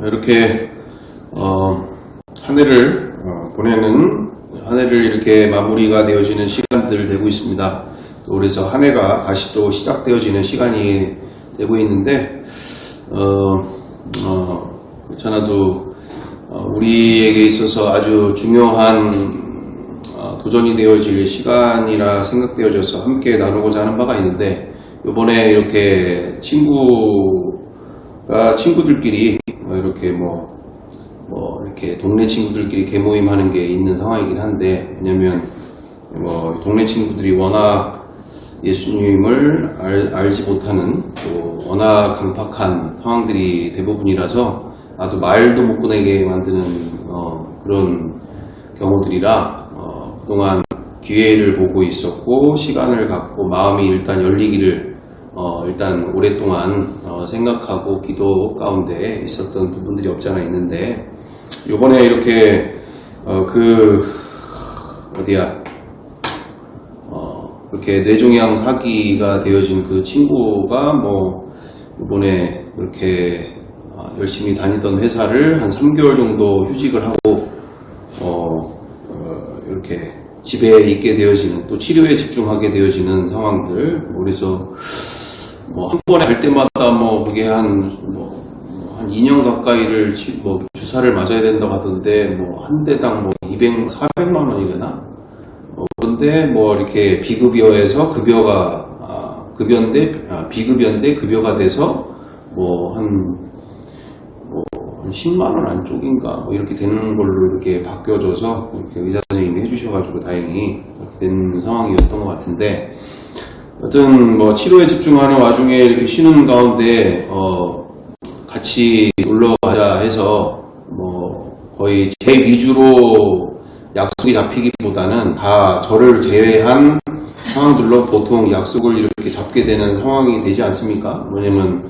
이렇게 한 해를 보내는 한 해를 이렇게 마무리가 되어지는 시간들 되고 있습니다. 또 그래서 한 해가 다시 또 시작되어지는 시간이 되고 있는데 그렇잖아도 우리에게 있어서 아주 중요한 도전이 되어질 시간이라 생각되어져서 함께 나누고자 하는 바가 있는데, 이번에 이렇게 친구들끼리 이렇게 이렇게 동네 친구들끼리 개모임 하는 게 있는 상황이긴 한데, 왜냐면 동네 친구들이 워낙 예수님을 알지 못하는, 또 워낙 강팍한 상황들이 대부분이라서 나도 말도 못 꺼내게 만드는 그런 경우들이라 그동안 기회를 보고 있었고 시간을 갖고 마음이 일단 열리기를 일단 오랫동안 생각하고 기도 가운데 있었던 부분들이 없지 않아 있는데, 요번에 이렇게 이렇게 뇌종양 사기가 되어진 그 친구가 이번에 이렇게 열심히 다니던 회사를 한 3개월 정도 휴직을 하고 이렇게 집에 있게 되어지는, 또 치료에 집중하게 되어지는 상황들. 그래서 한 번에 갈 때마다 그게 한 2년 가까이를 주사를 맞아야 된다고 하던데, 한 대당 400만 원이려나? 그런데 이렇게 비급여에서 비급여인데 급여가 돼서 한 10만 원 안쪽인가 이렇게 되는 걸로 이렇게 바뀌어져서 이렇게 의사 선생님이 해주셔가지고 다행히 이렇게 된 상황이었던 것 같은데, 여튼 치료에 집중하는 와중에 이렇게 쉬는 가운데 같이 놀러 가자 해서 거의 제 위주로 약속이 잡히기보다는 다 저를 제외한 상황들로 보통 약속을 이렇게 잡게 되는 상황이 되지 않습니까? 왜냐면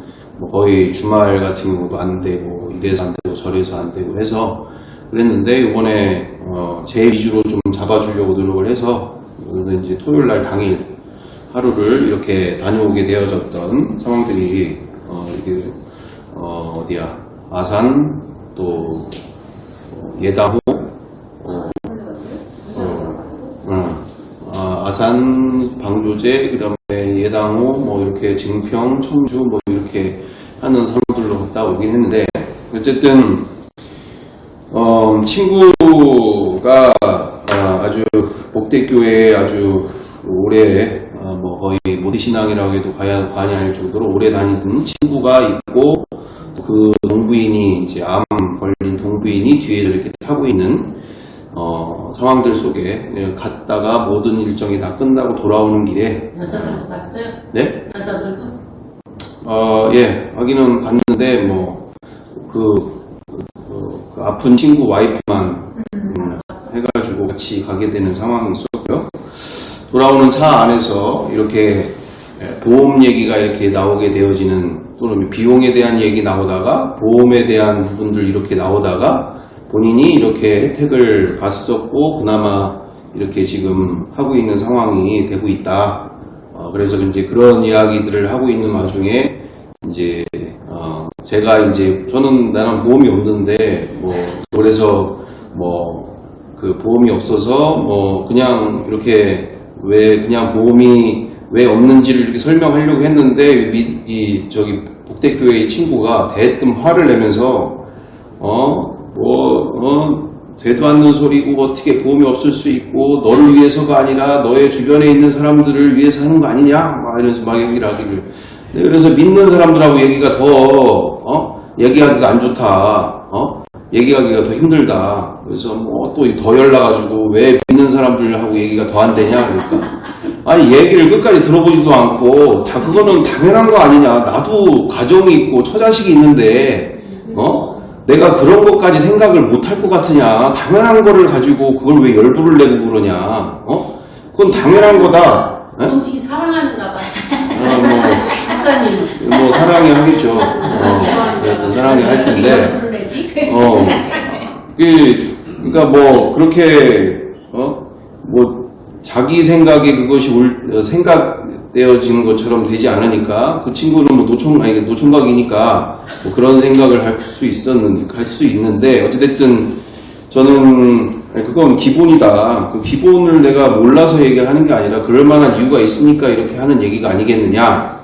거의 주말 같은 경우도 안 되고, 이래서 안 되고 저래서 안 되고 해서 그랬는데, 이번에 제 위주로 좀 잡아주려고 노력을 해서 오늘 이제 토요일 날 당일 하루를 이렇게 다녀오게 되어졌던 상황들이 아산, 또 예당호, 아산, 방조제, 그 다음에 예당호, 이렇게 증평, 청주, 이렇게 하는 상황들로 갔다 오긴 했는데, 어쨌든, 친구가 아주 복대교회에 아주 오래, 거의 모태신앙이라고 해도 과언할 정도로 오래 다니던 친구가 있고, 그 동부인이, 이제 암 걸린 동부인이 뒤에서 이렇게 타고 있는 상황들 속에 갔다가 모든 일정이 다 끝나고 돌아오는 길에. 여자들도 갔어요? 네? 여자들도? 예, 하기는 갔는데 그 아픈 친구 와이프만 해가지고 같이 가게 되는 상황이 있었고요. 돌아오는 차 안에서 이렇게 보험 얘기가 이렇게 나오게 되어지는, 또는 비용에 대한 얘기 나오다가 보험에 대한 부분들 이렇게 나오다가 본인이 이렇게 혜택을 봤었고 그나마 이렇게 지금 하고 있는 상황이 되고 있다. 그래서 이제 그런 이야기들을 하고 있는 와중에 이제 제가 이제 나는 보험이 없는데 그래서 그 보험이 없어서 그냥 이렇게 그냥 보험이 왜 없는지를 이렇게 설명하려고 했는데, 저기 복대교회의 친구가 대뜸 화를 내면서 되도 않는 소리고 어떻게 보험이 없을 수 있고, 너를 위해서가 아니라 너의 주변에 있는 사람들을 위해서 하는 거 아니냐, 이러면서 막 얘기를 하기를. 그래서 믿는 사람들하고 얘기가 더 얘기하기가 안 좋다, 얘기하기가 더 힘들다. 그래서 또 더 연락가지고 왜 믿는 사람들하고 얘기가 더 안 되냐, 그러니까. 아니, 얘기를 끝까지 들어보지도 않고, 그거는 당연한 거 아니냐. 나도 가정이 있고 처자식이 있는데, 내가 그런 것까지 생각을 못 할 것 같으냐. 당연한 거를 가지고 그걸 왜 열불을 내고 그러냐. 그건 당연한 거다. 솔직히 사랑하는가 봐. 목사님. 사랑이 하겠죠. 여튼 사랑이 할 텐데. 그러니까 그렇게, 자기 생각에 그것이 생각되어지는 것처럼 되지 않으니까 그 친구는 뭐 노총각이니까 뭐 그런 생각을 할 수 있는데 어찌됐든 저는 그건 기본이다. 그 기본을 내가 몰라서 얘기를 하는 게 아니라 그럴 만한 이유가 있으니까 이렇게 하는 얘기가 아니겠느냐.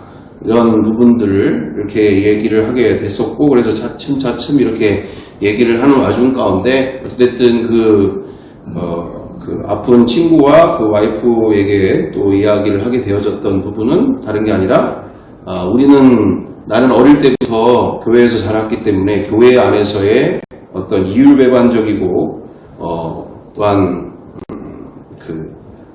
이런 부분들을 이렇게 얘기를 하게 됐었고, 그래서 차츰 이렇게 얘기를 하는 와중 가운데, 어찌됐든 그 아픈 친구와 그 와이프에게 또 이야기를 하게 되어졌던 부분은 다른 게 아니라, 나는 어릴 때부터 교회에서 자랐기 때문에 교회 안에서의 어떤 이율배반적이고, 또한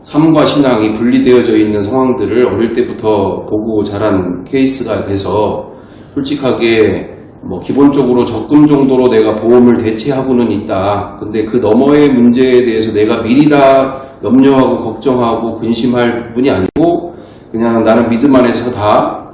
삶과 신앙이 분리되어져 있는 상황들을 어릴 때부터 보고 자란 케이스가 돼서 솔직하게 뭐 기본적으로 적금 정도로 내가 보험을 대체하고는 있다. 근데 그 너머의 문제에 대해서 내가 미리 다 염려하고 걱정하고 근심할 부분이 아니고 그냥 나는 믿음 안에서 다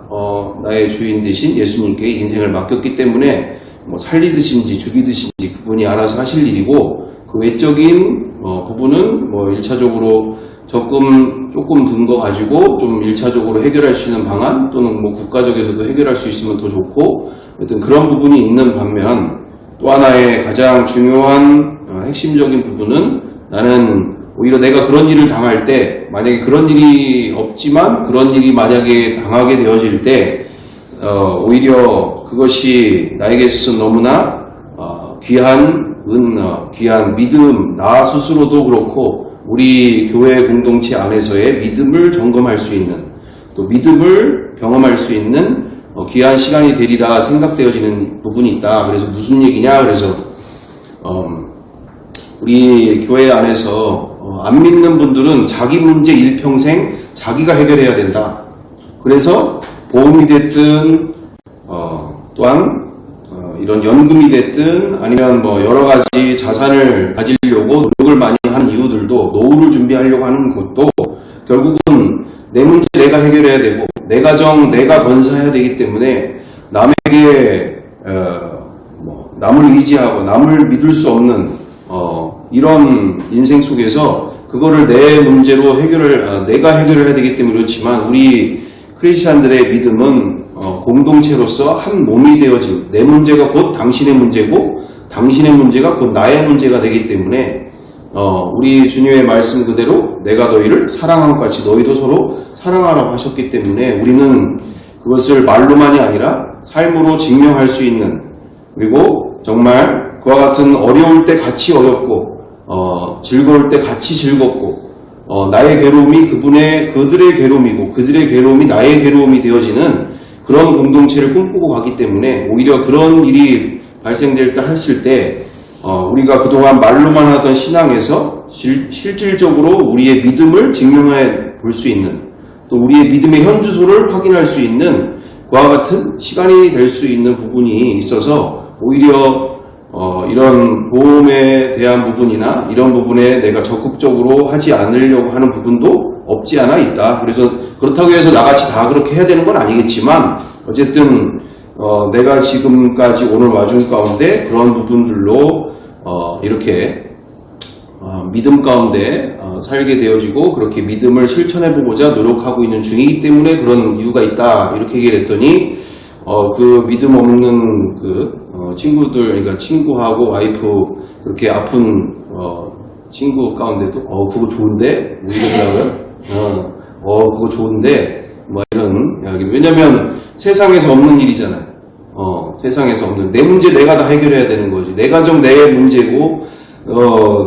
나의 주인 되신 예수님께 인생을 맡겼기 때문에 뭐 살리듯인지 죽이듯인지 그분이 알아서 하실 일이고 그 외적인 부분은 뭐 1차적으로 적금 조금 든 거 가지고 좀 1차적으로 해결할 수 있는 방안 또는 뭐 국가적에서도 해결할 수 있으면 더 좋고 어떤 그런 부분이 있는 반면 또 하나의 가장 중요한 핵심적인 부분은 나는 오히려 내가 그런 일을 당할 때 만약에 그런 일이 없지만 그런 일이 만약에 당하게 되어질 때 오히려 그것이 나에게 있어서 너무나 귀한 믿음 나 스스로도 그렇고 우리 교회 공동체 안에서의 믿음을 점검할 수 있는 또 믿음을 경험할 수 있는 귀한 시간이 되리라 생각되어지는 부분이 있다. 그래서 무슨 얘기냐? 그래서 우리 교회 안에서 안 믿는 분들은 자기 문제 일평생 자기가 해결해야 된다. 그래서 보험이 됐든 또한 이런 연금이 됐든 아니면 뭐 여러 가지 자산을 가지려고 노력을 많이 하는 이유들도 노후를 준비하려고 하는 것도 결국은 내 문제 내가 해결해야 되고 내 가정 내가 건사해야 되기 때문에 남에게 남을 의지하고 남을 믿을 수 없는 이런 인생 속에서 그거를 내 문제로 내가 해결을 해야 되기 때문에 그렇지만 우리 크리스찬들의 믿음은 공동체로서 한 몸이 되어진 내 문제가 곧 당신의 문제고 당신의 문제가 곧 나의 문제가 되기 때문에 우리 주님의 말씀 그대로 내가 너희를 사랑한 것 같이 너희도 서로 사랑하라고 하셨기 때문에 우리는 그것을 말로만이 아니라 삶으로 증명할 수 있는 그리고 정말 그와 같은 어려울 때 같이 어렵고 즐거울 때 같이 즐겁고 나의 괴로움이 그들의 괴로움이고 그들의 괴로움이 나의 괴로움이 되어지는 그런 공동체를 꿈꾸고 가기 때문에 오히려 그런 일이 발생될 때 했을 때 우리가 그동안 말로만 하던 신앙에서 실질적으로 우리의 믿음을 증명해 볼 수 있는 또 우리의 믿음의 현주소를 확인할 수 있는 그와 같은 시간이 될 수 있는 부분이 있어서 오히려 이런 보험에 대한 부분이나 이런 부분에 내가 적극적으로 하지 않으려고 하는 부분도 없지 않아 있다. 그래서 그렇다고 해서 나같이 다 그렇게 해야 되는 건 아니겠지만 어쨌든 내가 지금까지 오늘 와준 가운데 그런 부분들로 이렇게 믿음 가운데 살게 되어지고 그렇게 믿음을 실천해보고자 노력하고 있는 중이기 때문에 그런 이유가 있다. 이렇게 얘기를 했더니 그 믿음 없는 친구들, 그러니까 친구하고 와이프 그렇게 아픈 친구 가운데도 그거 좋은데 이러더라고요. 그거 좋은데 뭐 이런 이야기. 왜냐면 세상에서 없는 일이잖아요. 세상에서 없는 내 문제 내가 다 해결해야 되는 거지. 내 가정 내 문제고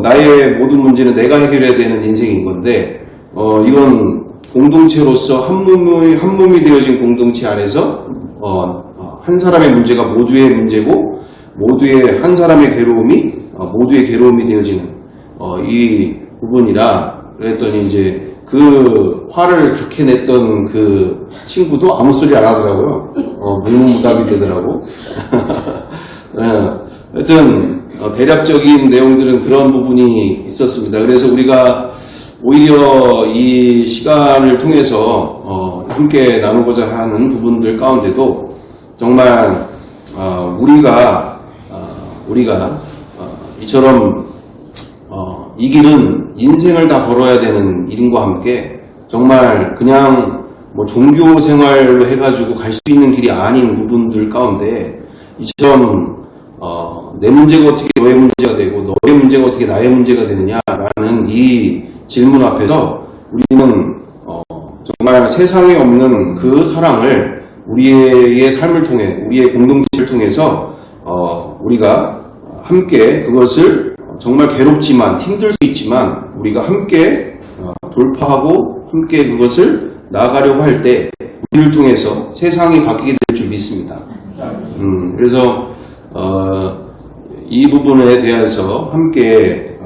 나의 모든 문제는 내가 해결해야 되는 인생인 건데 이건 공동체로서 한 몸이 되어진 공동체 안에서 한 사람의 문제가 모두의 문제고 모두의 한 사람의 괴로움이 모두의 괴로움이 되어지는 이 부분이라 그랬더니 이제 그 화를 그렇게 냈던 그 친구도 아무 소리 안 하더라고요. 묵묵무답이 되더라고. 하여튼 대략적인 내용들은 그런 부분이 있었습니다. 그래서 우리가 오히려 이 시간을 통해서 함께 나누고자 하는 부분들 가운데도 정말 우리가 이처럼 이 길은 인생을 다 걸어야 되는 일인과 함께 정말 그냥 뭐 종교 생활로 해가지고 갈 수 있는 길이 아닌 부분들 가운데 이처럼 내 문제가 어떻게 너의 문제가 되고 너의 문제가 어떻게 나의 문제가 되느냐라는 이 질문 앞에서 우리는 정말 세상에 없는 그 사랑을 우리의 삶을 통해 우리의 공동체를 통해서 우리가 함께 그것을 정말 괴롭지만 힘들 수 있지만 우리가 함께 돌파하고 함께 그것을 나아가려고 할 때 우리를 통해서 세상이 바뀌게 될 줄 믿습니다. 그래서 이 부분에 대해서 함께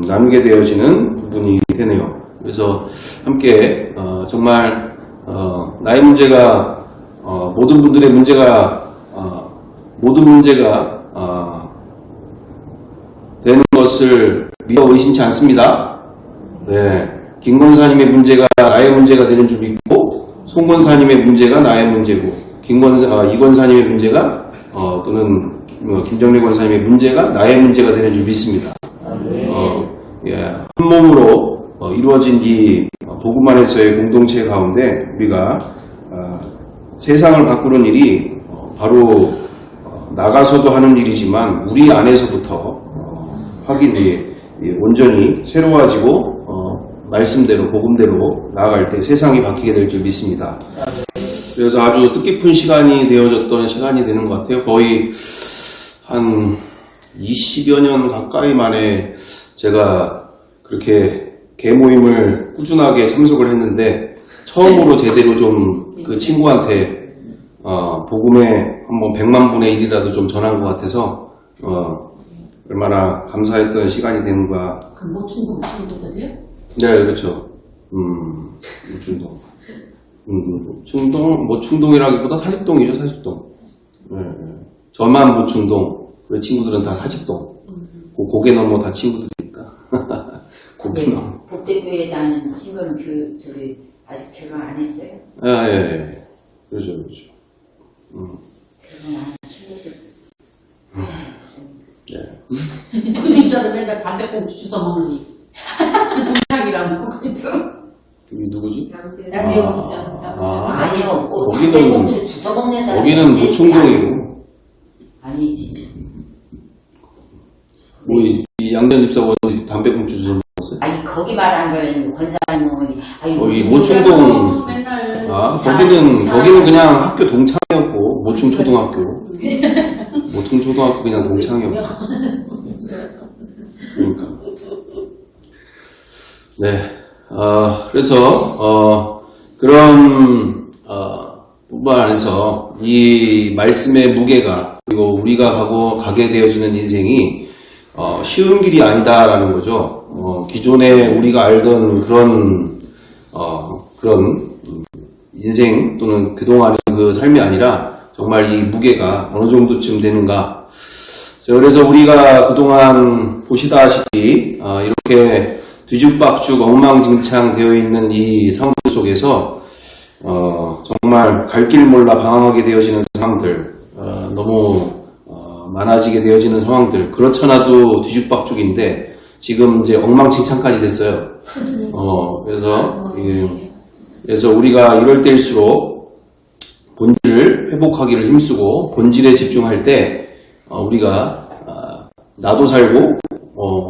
나누게 되어지는 부분이 되네요. 그래서 함께 정말 나의 문제가 모든 분들의 문제가 모든 문제가 되는 것을 믿어 의심치 않습니다. 네, 김 권사님의 문제가 나의 문제가 되는 줄 믿고 송 권사님의 문제가 나의 문제고 이 권사님의 문제가 또는 김정래 권사님의 문제가 나의 문제가 되는 줄 믿습니다. 예, 한 몸으로 이루어진 이 복음 안에서의 공동체 가운데 우리가 세상을 바꾸는 일이 바로 나가서도 하는 일이지만 우리 안에서부터 확인이 온전히 새로워지고 말씀대로 복음대로 나아갈 때 세상이 바뀌게 될 줄 믿습니다. 그래서 아주 뜻깊은 시간이 되어졌던 시간이 되는 것 같아요. 거의 한 20여 년 가까이 만에 제가 그렇게 개모임을 꾸준하게 참석을 했는데 처음으로 제대로 좀 그 친구한테 복음의 한번 100만 분의 1이라도 좀 전한 것 같아서 얼마나 감사했던 시간이 되는가. 그 모충동 친구들이요? 네, 그렇죠. 모충동. 모충동이라기보다 사직동이죠, 사직동. 네, 네. 저만 모충동, 그 친구들은 다 사직동. 고개 넘어 다 친구들이니까. 고개 넘어. 복대교회에 다니는 친구는 아직 결혼 안 했어요? 예. 그렇죠. 결혼 안 하시려고. 네. 그 뒷자를 맨날 담배꽁초 주워 먹으니 그 동창이라고 그게 누구지? 아니요, 거기는- 담배꽁초 주워 먹는 사람. 거기는 모충동이고. 아니지. 뭐, 이 양전 집사가 담배꽁초 주워 먹었어요? 아니, 거기 말한 거는 권사님은, 거기 모충동, 맨날 거기는 그냥 학교 동창이었고, 모충초등학교. 모충초등학교 그냥 동창이었고. 그러니까. 네. 그래서, 그런, 부분 안에서 이 말씀의 무게가, 그리고 우리가 가게 되어지는 인생이, 쉬운 길이 아니다라는 거죠. 기존에 우리가 알던 그런 인생 또는 그동안의 그 삶이 아니라 정말 이 무게가 어느 정도쯤 되는가. 그래서 우리가 그동안 보시다시피 이렇게 뒤죽박죽 엉망진창 되어 있는 이 상황 속에서 정말 갈 길 몰라 방황하게 되어지는 상황들, 너무 많아지게 되어지는 상황들, 그렇잖아도 뒤죽박죽인데 지금 이제 엉망진창까지 됐어요. 그래서 우리가 이럴 때일수록 본질을 회복하기를 힘쓰고 본질에 집중할 때 우리가 나도 살고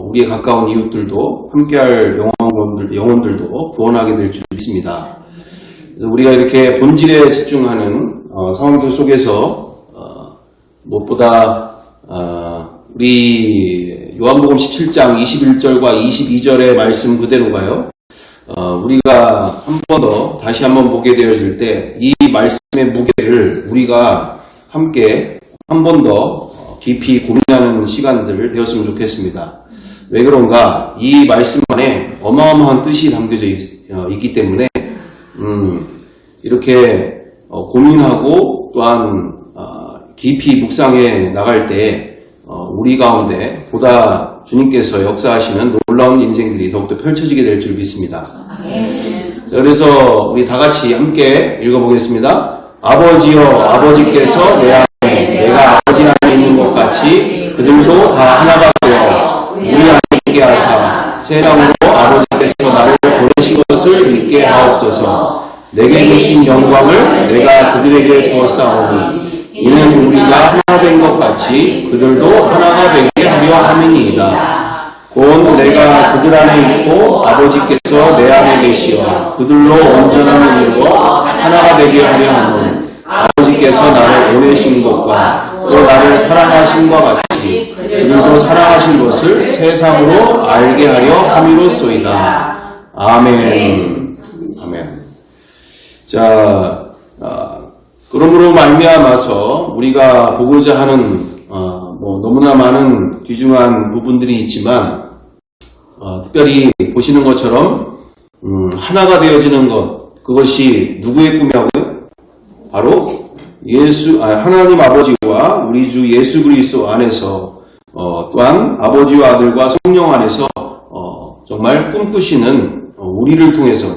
우리의 가까운 이웃들도 함께할 영혼들도 구원하게 될 줄 믿습니다. 그래서 우리가 이렇게 본질에 집중하는 상황들 속에서 무엇보다 우리 요한복음 17장 21절과 22절의 말씀 그대로가요. 우리가 한 번 더 다시 한번 보게 되어질 때 이 말씀의 무게를 우리가 함께 한 번 더 깊이 고민하는 시간들 되었으면 좋겠습니다. 왜 그런가? 이 말씀 안에 어마어마한 뜻이 담겨져 있기 때문에 이렇게 고민하고 또한 깊이 묵상해 나갈 때 우리 가운데 보다 주님께서 역사하시는 놀라운 인생들이 더욱더 펼쳐지게 될 줄 믿습니다. 자, 그래서 우리 다 같이 함께 읽어보겠습니다. 아버지여, 아버지께서 내 안에 내가 아버지 안에 있는 것 같이 그들도 다 하나가 되어 우리 안에 있게 하사 세상으로 아버지께서 나를 보내신 것을 믿게 하옵소서. 내게 주신 영광을 내가 그들에게 주었사오니 이는 우리가 하나 된 것 같이 그들도 하나가 되게 하려 함이니이다. 곧 내가 그들 안에 있고 아버지께서 내 안에 계시어 그들로 온전함을 이루어 하나가 되게 하려 함은 아버지께서 나를 보내신 것과 또 나를 사랑하신 것 같이 그들도 사랑하신 것을 세상으로 알게 하려 함이로소이다. 아멘. 아멘. 자, 그러므로 말미암아서 우리가 보고자 하는 너무나 많은 귀중한 부분들이 있지만 특별히 보시는 것처럼 하나가 되어지는 것, 그것이 누구의 꿈이라고요? 바로 하나님 아버지와 우리 주 예수 그리스도 안에서 또한 아버지와 아들과 성령 안에서 정말 꿈꾸시는 우리를 통해서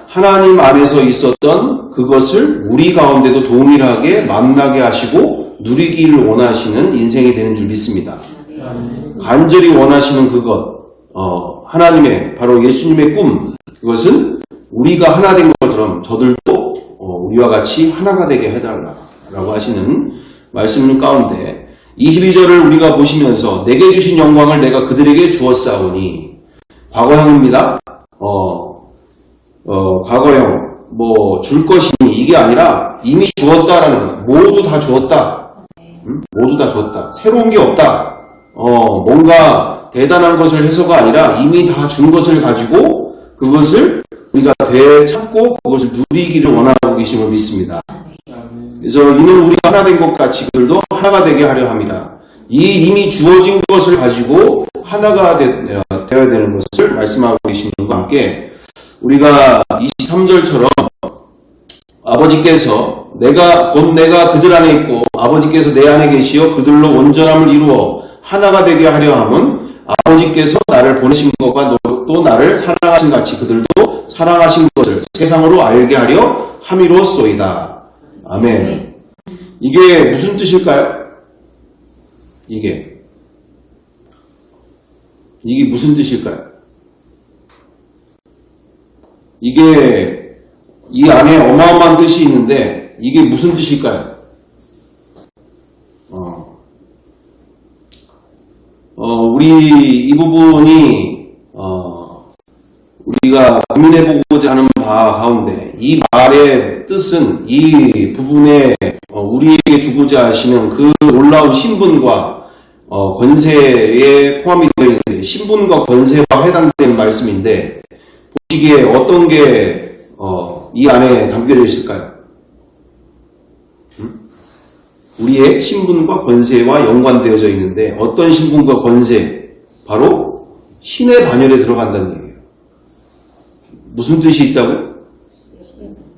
하나님 안에서 있었던 그것을 우리 가운데도 동일하게 만나게 하시고 누리기를 원하시는 인생이 되는 줄 믿습니다. 간절히 원하시는 그것, 하나님의 바로 예수님의 꿈, 그것은 우리가 하나 된 것처럼 저들도 우리와 같이 하나가 되게 해달라라고 하시는 말씀 가운데 22절을 우리가 보시면서 내게 주신 영광을 내가 그들에게 주었사오니 과거형입니다. 과거형 줄 것이니 이게 아니라 이미 주었다라는 거예요. 모두 다 주었다. 모두 다 줬다. 새로운 게 없다. 뭔가 대단한 것을 해서가 아니라 이미 다 준 것을 가지고 그것을 우리가 되찾고 그것을 누리기를 원하고 계심을 믿습니다. 그래서 이는 우리가 하나 된 것 같이 그들도 하나가 되게 하려 함이라. 이 이미 주어진 것을 가지고 하나가 되어야 되는 것을 말씀하고 계시는 것과 함께 우리가 23절처럼 아버지께서 내가 그들 안에 있고 아버지께서 내 안에 계시어 그들로 온전함을 이루어 하나가 되게 하려 함은 아버지께서 나를 보내신 것과 또 나를 사랑하신 같이 그들도 사랑하신 것을 세상으로 알게 하려 함이로소이다. 아멘. 이게 무슨 뜻일까요? 이게 무슨 뜻일까요? 이게 이 안에 어마어마한 뜻이 있는데 이게 무슨 뜻일까요? 우리 이 부분이 우리가 고민해보고자 하는 바 가운데 이 말의 뜻은 이 부분에 우리에게 주고자 하시는 그 놀라운 신분과 권세에 포함이 되어 있는데 신분과 권세와 해당되는 말씀인데 보시기에 어떤 게 이 안에 담겨져 있을까요? 우리의 신분과 권세와 연관되어져 있는데 어떤 신분과 권세? 바로 신의 반열에 들어간다는 얘기예요. 무슨 뜻이 있다고요?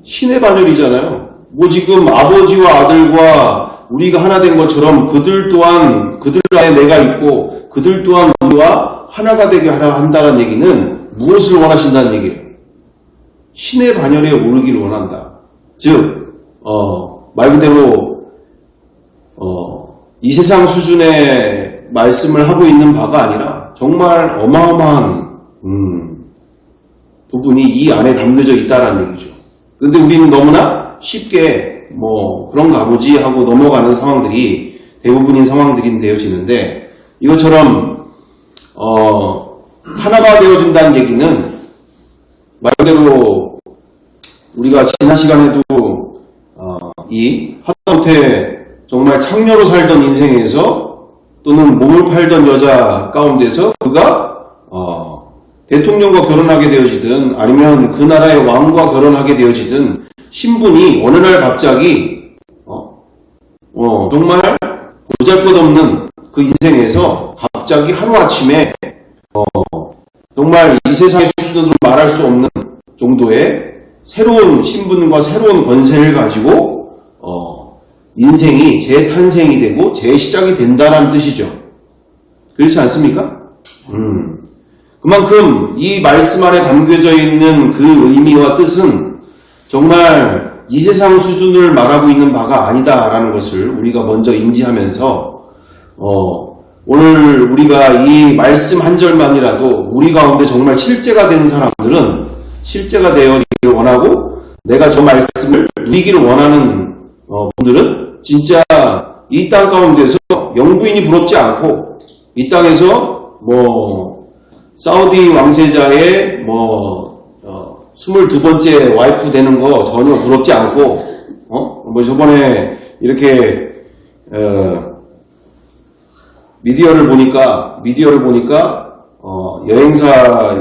신의 반열이잖아요. 지금 아버지와 아들과 우리가 하나 된 것처럼 그들 또한 그들 안에 내가 있고 그들 또한 우리와 하나가 되게 하라 한다는 얘기는 무엇을 원하신다는 얘기예요? 신의 반열에 오르기를 원한다. 즉 말 그대로 이 세상 수준의 말씀을 하고 있는 바가 아니라 정말 어마어마한 부분이 이 안에 담겨져 있다라는 얘기죠. 그런데 우리는 너무나 쉽게 그런가 보지 하고 넘어가는 상황들이 대부분인 상황들이 되어지는데 이것처럼 하나가 되어준다는 얘기는 말 그대로 우리가 지난 시간에도 이 하다못해 정말 창녀로 살던 인생에서 또는 몸을 팔던 여자 가운데서 그가 대통령과 결혼하게 되어지든 아니면 그 나라의 왕과 결혼하게 되어지든 신분이 어느 날 갑자기 정말 보잘것없는 그 인생에서 갑자기 하루아침에 정말 이 세상의 수준으로 말할 수 없는 정도의 새로운 신분과 새로운 권세를 가지고 인생이 재탄생이 되고 재시작이 된다는 뜻이죠. 그렇지 않습니까? 그만큼 이 말씀 안에 담겨져 있는 그 의미와 뜻은 정말 이 세상 수준을 말하고 있는 바가 아니다라는 것을 우리가 먼저 인지하면서 오늘 우리가 이 말씀 한 절만이라도 우리 가운데 정말 실제가 된 사람들은 실제가 되어지기를 원하고 내가 저 말씀을 누리기를 원하는 분들은 진짜 이 땅 가운데서 영부인이 부럽지 않고 이 땅에서 사우디 왕세자의 22번째 와이프 되는 거 전혀 부럽지 않고 저번에 이렇게 미디어를 보니까 여행사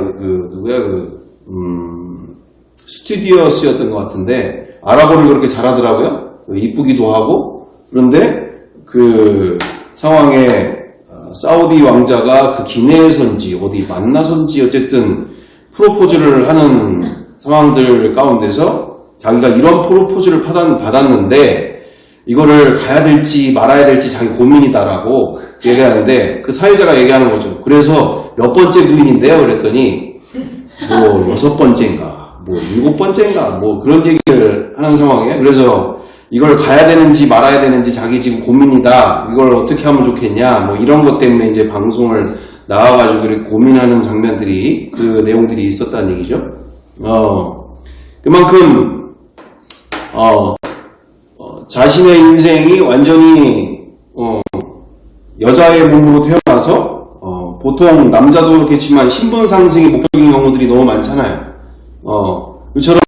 스튜디오스였던 것 같은데 아랍어를 그렇게 잘하더라고요. 이쁘기도 하고. 그런데 그 상황에 사우디 왕자가 그 기내에선지 어디 만나선지 어쨌든 프로포즈를 하는 상황들 가운데서 자기가 이런 프로포즈를 받았는데 이거를 가야 될지 말아야 될지 자기 고민이다라고 얘기하는데 그 사회자가 얘기하는 거죠. 그래서 몇 번째 부인인데요? 그랬더니 6번째인가 7번째인가 그런 얘기를 하는 상황이에요. 그래서 이걸 가야 되는지 말아야 되는지 자기 지금 고민이다. 이걸 어떻게 하면 좋겠냐. 이런 것 때문에 이제 방송을 나와가지고 이렇게 고민하는 장면들이 그 내용들이 있었다는 얘기죠. 그만큼 자신의 인생이 완전히 여자의 몸으로 태어나서 보통 남자도 그렇겠지만 신분 상승이 목적인 경우들이 너무 많잖아요. 이처럼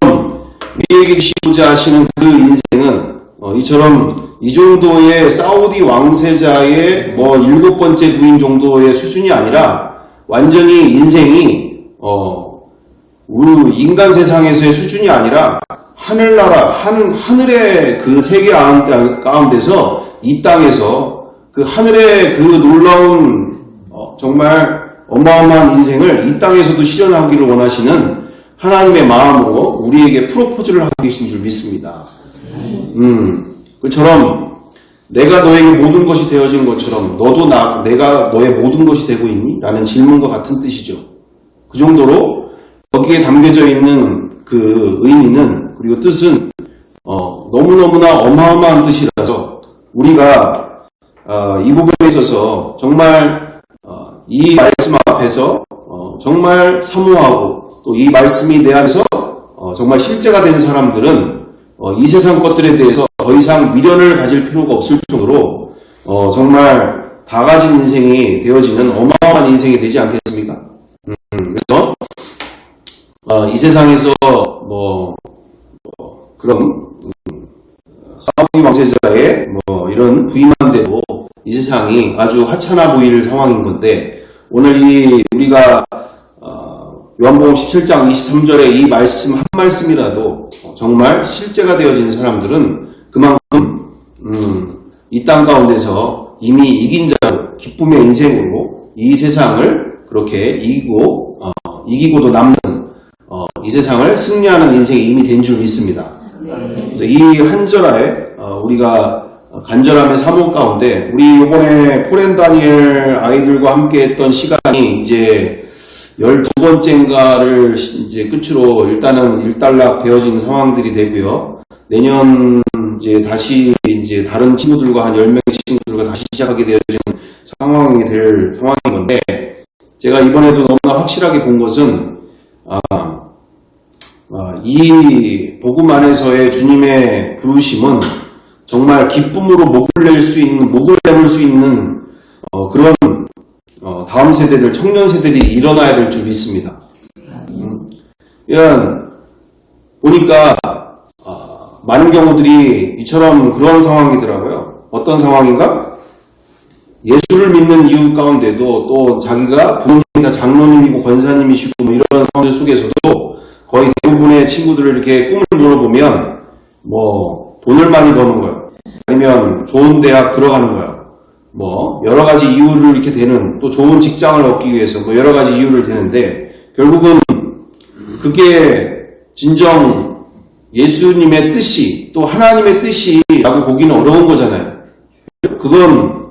우리에게 주시고자 하시는 그 인생은 이처럼 이 정도의 사우디 왕세자의 7번째 부인 정도의 수준이 아니라 완전히 인생이 우리 인간 세상에서의 수준이 아니라 하늘나라 하늘의 그 세계 가운데서 이 땅에서 그 하늘의 그 놀라운 정말 어마어마한 인생을 이 땅에서도 실현하기를 원하시는 하나님의 마음으로 우리에게 프로포즈를 하고 계신 줄 믿습니다. 그처럼 내가 너에게 모든 것이 되어진 것처럼 너도 내가 너의 모든 것이 되고 있니? 라는 질문과 같은 뜻이죠. 그 정도로 거기에 담겨져 있는 그 의미는 그리고 뜻은 너무너무나 어마어마한 뜻이라서 우리가 이 부분에 있어서 정말 이 말씀 앞에서 정말 사모하고 또 이 말씀이 내 안에서 정말 실제가 된 사람들은 이 세상 것들에 대해서 더 이상 미련을 가질 필요가 없을 정도로 정말 다 가진 인생이 되어지는 어마어마한 인생이 되지 않겠습니까? 그래서 이 세상에서 그런 사우디 왕세자의 이런 부임만 돼도 이 세상이 아주 하찮아 보일 상황인 건데 오늘 우리가 요한복음 17장 23절의 이 말씀 한 말씀이라도 정말 실제가 되어진 사람들은 그만큼 이 땅 가운데서 이미 이긴 자로 기쁨의 인생으로 이 세상을 그렇게 이기고도 남는 이 세상을 승리하는 인생이 이미 된 줄 믿습니다. 그래서 이 한 절에 우리가 간절함의 사모 가운데 우리 이번에 포렌 다니엘 아이들과 함께 했던 시간이 이제 12번째인가를 이제 끝으로 일단은 일단락 되어진 상황들이 되고요. 내년 이제 다시 이제 다른 친구들과 한 10명의 친구들과 다시 시작하게 되어진 상황이 될 상황인 건데 제가 이번에도 너무나 확실하게 본 것은 이 복음 안에서의 주님의 부르심은 정말 기쁨으로 목을 내물 수 있는 그런 다음 세대들, 청년 세대들이 일어나야 될 줄 믿습니다. 보니까 많은 경우들이 이처럼 그런 상황이더라고요. 어떤 상황인가? 예수를 믿는 이유 가운데도 또 자기가 부모님이 다 장로님이고 권사님이시고 이런 상황들 속에서도 거의 대부분의 친구들을 이렇게 꿈을 물어보면 돈을 많이 버는 거예요. 아니면 좋은 대학 들어가는 거예요. 여러 가지 이유를 이렇게 대는, 또 좋은 직장을 얻기 위해서 여러 가지 이유를 대는데, 결국은 그게 진정 예수님의 뜻이, 또 하나님의 뜻이라고 보기는 어려운 거잖아요. 그건,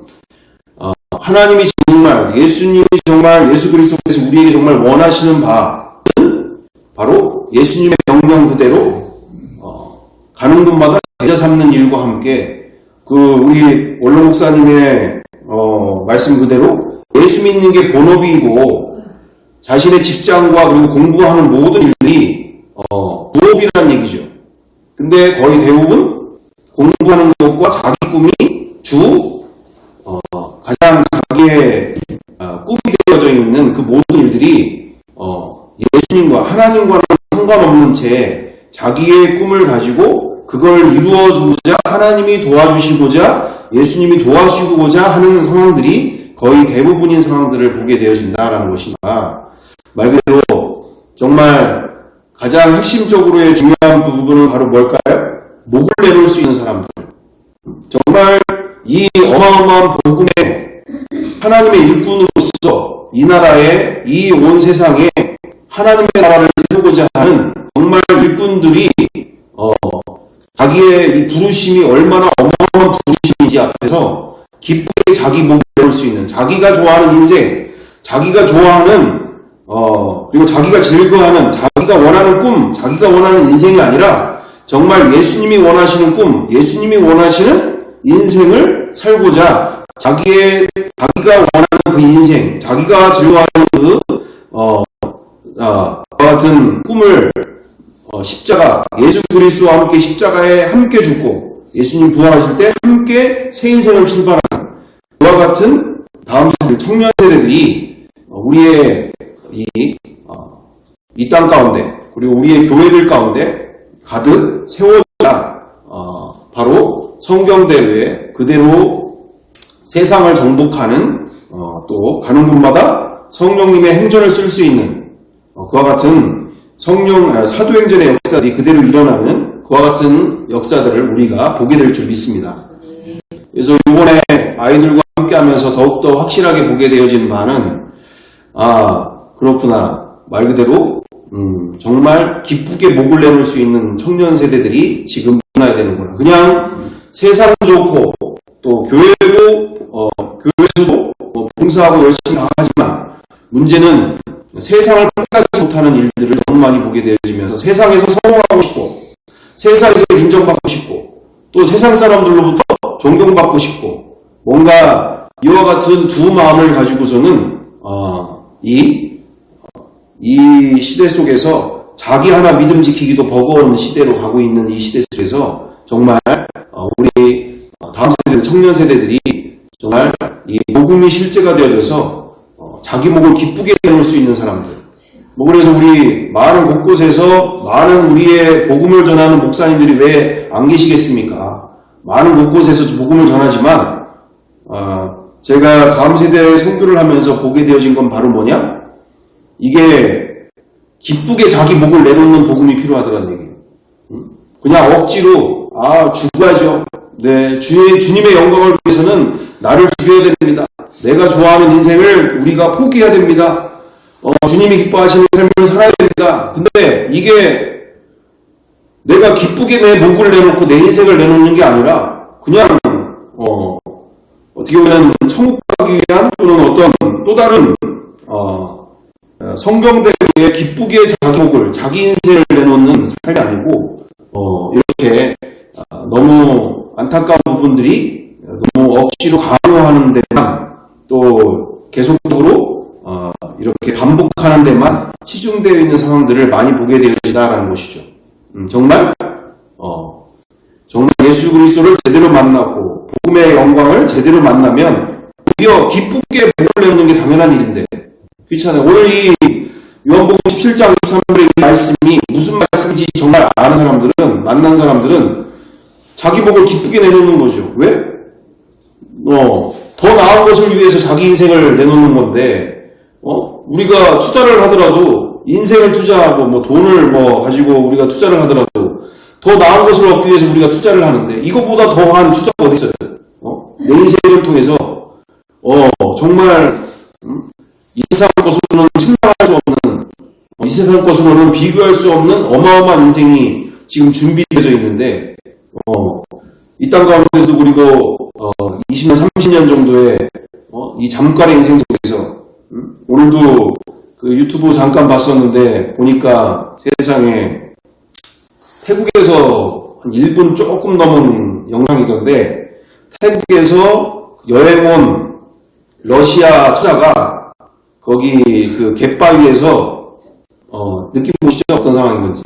하나님이 정말, 예수님이 정말 예수 그리스도께서 우리에게 정말 원하시는 바는 바로 예수님의 명령 그대로, 가는 곳마다 제자 삼는 일과 함께 우리 원로 목사님의 말씀 그대로 예수 믿는 게 본업이고 자신의 직장과 그리고 공부하는 모든 일들이 부업이라는 얘기죠. 근데 거의 대부분 공부하는 것과 자기 꿈이 가장 자기의 꿈이 되어져 있는 그 모든 일들이 예수님과 하나님과는 상관없는 채 자기의 꿈을 가지고 그걸 이루어주고자 하나님이 도와주시고자 예수님이 도와주시고자 하는 상황들이 거의 대부분인 상황들을 보게 되어진다라는 것입니다. 말 그대로 정말 가장 핵심적으로의 중요한 부분은 바로 뭘까요? 목을 내놓을 수 있는 사람들. 정말 이 어마어마한 복음의 하나님의 일꾼으로서 이 나라에 이 온 세상에 하나님의 나라를 세우고자 하는 정말 일꾼들이 자기의 이 부르심이 얼마나 어마어마한 부르심인지 앞에서 기쁘게 자기 목을 내놓을 수 있는 자기가 좋아하는 인생, 자기가 좋아하는 그리고 자기가 즐거워하는 자기가 원하는 꿈, 자기가 원하는 인생이 아니라 정말 예수님이 원하시는 꿈, 예수님이 원하시는 인생을 살고자 자기가 원하는 그 인생, 자기가 즐거워하는 같은 꿈을 십자가, 예수 그리스도와 함께 십자가에 함께 죽고 예수님 부활하실 때 함께 새 인생을 출발하는 그와 같은 다음 세대 청년 세대들이 우리의 이 땅 가운데 그리고 우리의 교회들 가운데 가득 세워져야 바로 성경대로에 그대로 세상을 정복하는 또 가는 곳마다 성령님의 행전을 쓸 수 있는 그와 같은 사도행전의 역사들이 그대로 일어나는 그와 같은 역사들을 우리가 보게 될 줄 믿습니다. 그래서 이번에 아이들과 함께 하면서 더욱더 확실하게 보게 되어진 바는 그렇구나. 말 그대로 정말 기쁘게 목을 내놓을 수 있는 청년 세대들이 지금 일어나야 되는구나. 그냥 세상 좋고 또 교회에서도 봉사하고 열심히 하지만 문제는 세상을 평가하지 못하는 일들을 너무 많이 보게 되어지면서 세상에서 성공하고 싶고 세상에서 인정받고 싶고 또 세상 사람들로부터 존경받고 싶고 뭔가 이와 같은 두 마음을 가지고서는 이 시대 속에서 자기 하나 믿음 지키기도 버거운 시대로 가고 있는 이 시대 속에서 정말 우리 다음 세대 청년 세대들이 정말 이 복음이 실제가 되어져서 자기 목을 기쁘게 내놓을 수 있는 사람들. 그래서 우리 많은 곳곳에서 많은 우리의 복음을 전하는 목사님들이 왜 안 계시겠습니까? 많은 곳곳에서 복음을 전하지만 제가 다음 세대의 선교를 하면서 보게 되어진 건 바로 뭐냐? 이게 기쁘게 자기 목을 내놓는 복음이 필요하더라는 얘기예요. 그냥 억지로 죽어야죠. 네, 주님의 영광을 위해서는 나를 죽여야 됩니다. 내가 좋아하는 인생을 우리가 포기해야 됩니다. 주님이 기뻐하시는 삶을 살아야 됩니다. 근데 이게 내가 기쁘게 내 목을 내놓고 내 인생을 내놓는 게 아니라 그냥 어떻게 보면 천국 가기 위한 또는 어떤 또 다른 성경대로의 기쁘게 자기 목을 자기 인생을 내놓는 삶이 아니고 이렇게 너무 안타까운 부분들이 너무 억지로 강요하는 데만 또 계속적으로 이렇게 반복하는 데만 치중되어 있는 상황들을 많이 보게 되어진다라는 것이죠. 정말 예수 그리스도를 제대로 만나고 복음의 영광을 제대로 만나면 오히려 기쁘게 목을 내놓는 게 당연한 일인데 그렇잖아요. 오늘 이 요한복음 17장 23절의 말씀이 무슨 말씀인지 정말 아는 사람들은 만난 사람들은 자기 목을 기쁘게 내놓는 거죠. 왜? 더 나은 것을 위해서 자기 인생을 내놓는 건데 우리가 투자를 하더라도 인생을 투자하고 돈을 가지고 우리가 투자를 하더라도 더 나은 것을 얻기 위해서 우리가 투자를 하는데 이것보다 더한 투자가 어디 있어요? 내 인생을 통해서 정말 이 세상 것으로는 측량할 수 없는 이 세상 것으로는 비교할 수 없는 어마어마한 인생이 지금 준비되어져 있는데 이 땅 가운데서도 그리고 20년 30년 정도의 이 잠깐의 인생 속에서 오늘도 그 유튜브 잠깐 봤었는데 보니까 세상에 태국에서 한 1분 조금 넘은 영상이던데 태국에서 여행 온 러시아 처자가 거기 그 갯바위에서 느낌 보시죠? 어떤 상황인 건지.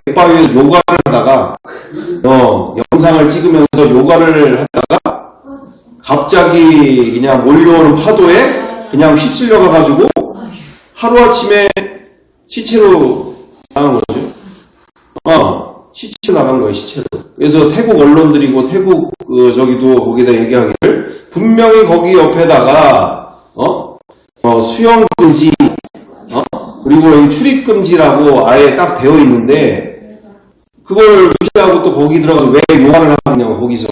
갯바위에서 요가를 하다가 영상을 찍으면서 요가를 하다가 갑자기 그냥 몰려오는 파도에 그냥 휩쓸려 가가지고 하루아침에 시체로 나간 거죠. 시체로 나간 거예요, 시체로. 그래서 태국 언론들이고 태국 저기도 거기다 얘기하기를 분명히 거기 옆에다가 수영 금지 그리고 여기 출입 금지라고 아예 딱 되어 있는데 그걸 무시하고 또 거기 들어가서 왜 요가를 하고 있냐고 거기서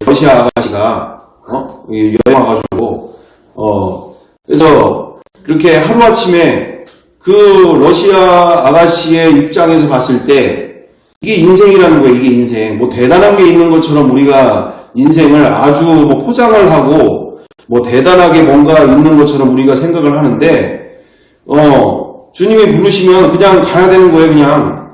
러시아 아가씨가 여행 와가지고 그래서 그렇게 하루아침에 그 러시아 아가씨의 입장에서 봤을 때 이게 인생이라는 거예요. 이게 인생. 뭐 대단한 게 있는 것처럼 우리가 인생을 아주 뭐 포장을 하고 뭐 대단하게 뭔가 있는 것처럼 우리가 생각을 하는데 주님이 부르시면 그냥 가야 되는 거예요. 그냥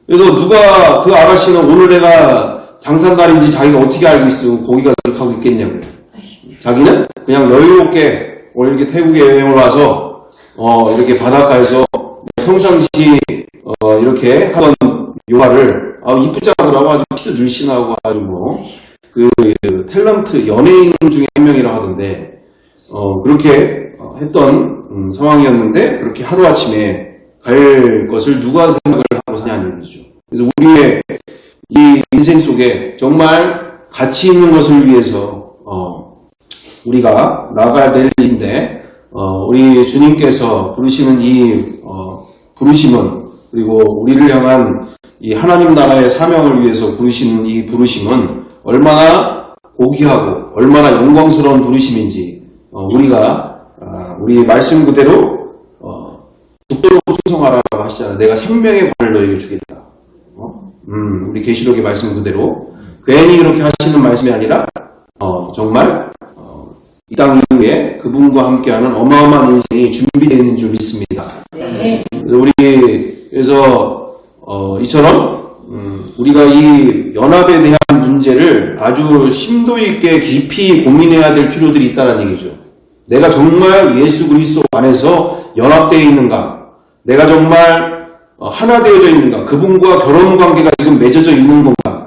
그래서 누가 그 아가씨는 오늘 내가 장산날인지 자기가 어떻게 알고 있어 거기 가서 이렇게 하고 있겠냐고요. 자기는 그냥 여유롭게 오늘 이렇게 태국에 여행을 와서 이렇게 바닷가에서 평상시 이렇게 하던 요가를 이쁘지 않더라고. 아주 키도 늘씬하고 아주 뭐 그 탤런트 연예인 중에 한 명이라고 하던데 그렇게 했던 상황이었는데 그렇게 하루아침에 갈 것을 누가 생각을 하고 사냐는 얘기죠. 그래서 우리의 이 인생 속에 정말 가치 있는 것을 위해서 우리가 나가야 될 일인데 우리 주님께서 부르시는 이 부르심은 그리고 우리를 향한 이 하나님 나라의 사명을 위해서 부르시는 이 부르심은 얼마나 고귀하고 얼마나 영광스러운 부르심인지 우리가 우리 말씀 그대로 죽도록 충성하라고 하시잖아요. 내가 생명의 관을 너에게 주겠다. 우리 계시록의 말씀 그대로 괜히 그렇게 하시는 말씀이 아니라 정말 이 땅 이후에 그분과 함께하는 어마어마한 인생이 준비되어 있는 줄 믿습니다. 네. 그래서 이처럼 우리가 이 연합에 대한 문제를 아주 심도 있게 깊이 고민해야 될 필요들이 있다는 얘기죠. 내가 정말 예수 그리스도 안에서 연합되어 있는가? 내가 정말 하나 되어져 있는가? 그분과 결혼 관계가 지금 맺어져 있는 건가?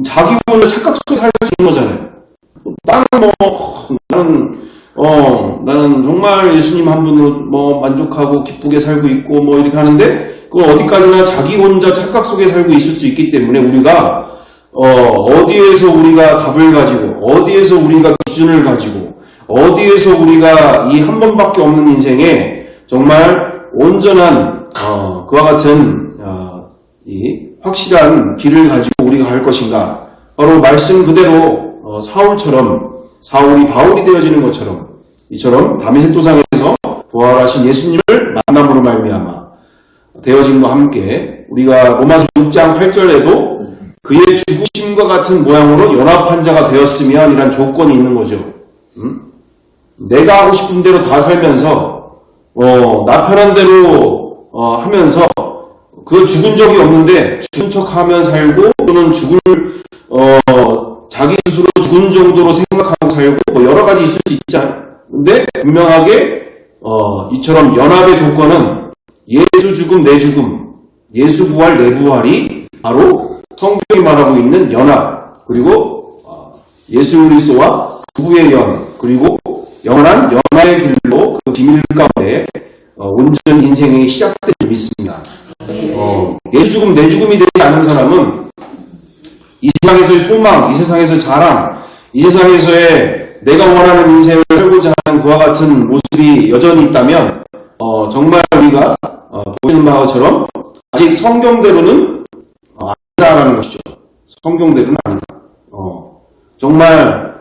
자기 혼자 착각 속에 살 수 있는 거잖아요. 나는 정말 예수님 한 분으로 뭐 만족하고 기쁘게 살고 있고 뭐 이렇게 하는데 그건 어디까지나 자기 혼자 착각 속에 살고 있을 수 있기 때문에 우리가 어디에서 우리가 답을 가지고 어디에서 우리가 기준을 가지고 어디에서 우리가 이 한 번밖에 없는 인생에 정말 온전한 그와 같은 이 확실한 길을 가지고 우리가 갈 것인가? 바로 말씀 그대로 사울처럼 사울이 바울이 되어지는 것처럼 이처럼 다메섹 도상에서 부활하신 예수님을 만남으로 말미암아 되어짐과 함께 우리가 로마서 6장 8절에도 그의 죽으심과 같은 모양으로 연합한 자가 되었으면 이란 조건이 있는 거죠. 내가 하고 싶은 대로 다 살면서 나 편한 대로 하면서 그 죽은 적이 없는데 죽은 척하며 살고 또는 자기 스스로 죽은 정도로 생각하고 살고 뭐 여러 가지 있을 수 있잖아요. 근데 분명하게 이처럼 연합의 조건은 예수 죽음 내 죽음, 예수 부활 내 부활이 바로 성경이 말하고 있는 연합 그리고 예수 그리스도와 부부의 연 그리고 영원한 연합의 길로 그 비밀 가운데 온전 인생이 시작될 줄 믿습니다. 예수 죽음 내 죽음이 되지 않은 사람은 이 세상에서의 소망, 이 세상에서의 자랑, 이 세상에서의 내가 원하는 인생을 살고자 하는 그와 같은 모습이 여전히 있다면 정말 우리가 보시는 바처럼 아직 성경대로는 아니다라는 것이죠. 성경대로는 아니다. 정말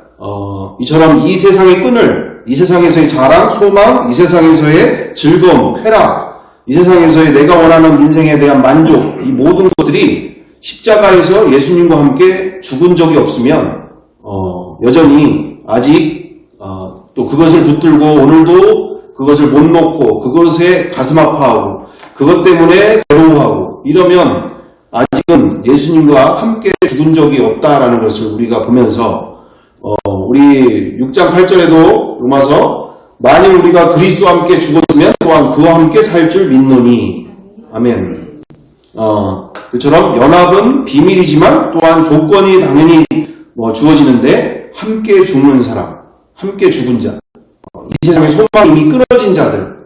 이처럼 이 세상의 끈을 이 세상에서의 자랑, 소망, 이 세상에서의 즐거움, 쾌락, 이 세상에서의 내가 원하는 인생에 대한 만족 이 모든 것들이 십자가에서 예수님과 함께 죽은 적이 없으면 여전히 아직 또 그것을 붙들고 오늘도 그것을 못 놓고 그것에 가슴 아파하고 그것 때문에 괴로워하고 이러면 아직은 예수님과 함께 죽은 적이 없다라는 것을 우리가 보면서 우리 6장 8절에도 로마서 만일 우리가 그리스도와 함께 죽었으면 또한 그와 함께 살 줄 믿노니. 아멘. 그처럼 연합은 비밀이지만 또한 조건이 당연히 주어지는데 함께 죽는 사람, 함께 죽은 자, 이 세상의 소망이 이미 끊어진 자들,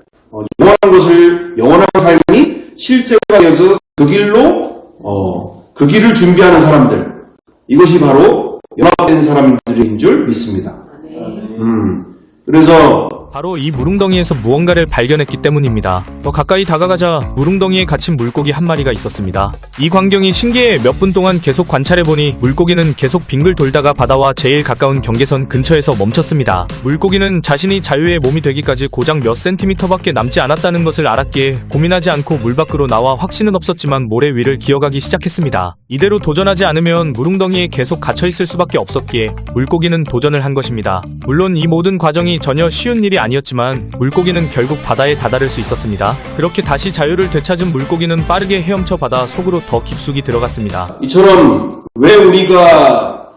영원한 삶이 실제가 되어서 그 길을 준비하는 사람들, 이것이 바로 연합된 사람들인 줄 믿습니다. 그래서 바로 이 물웅덩이에서 무언가를 발견했기 때문입니다. 더 가까이 다가가자 물웅덩이에 갇힌 물고기 한 마리가 있었습니다. 이 광경이 신기해 몇 분 동안 계속 관찰해보니 물고기는 계속 빙글 돌다가 바다와 제일 가까운 경계선 근처에서 멈췄습니다. 물고기는 자신이 자유의 몸이 되기까지 고작 몇 센티미터밖에 남지 않았다는 것을 알았기에 고민하지 않고 물 밖으로 나와 확신은 없었지만 모래 위를 기어가기 시작했습니다. 이대로 도전하지 않으면 물웅덩이에 계속 갇혀있을 수밖에 없었기에 물고기는 도전을 한 것입니다. 물론 이 모든 과정이 전혀 쉬운 일이 아니었지만 물고기는 결국 바다에 다다를 수 있었습니다. 그렇게 다시 자유를 되찾은 물고기는 빠르게 헤엄쳐 바다 속으로 더 깊숙이 들어갔습니다. 이처럼 왜 우리가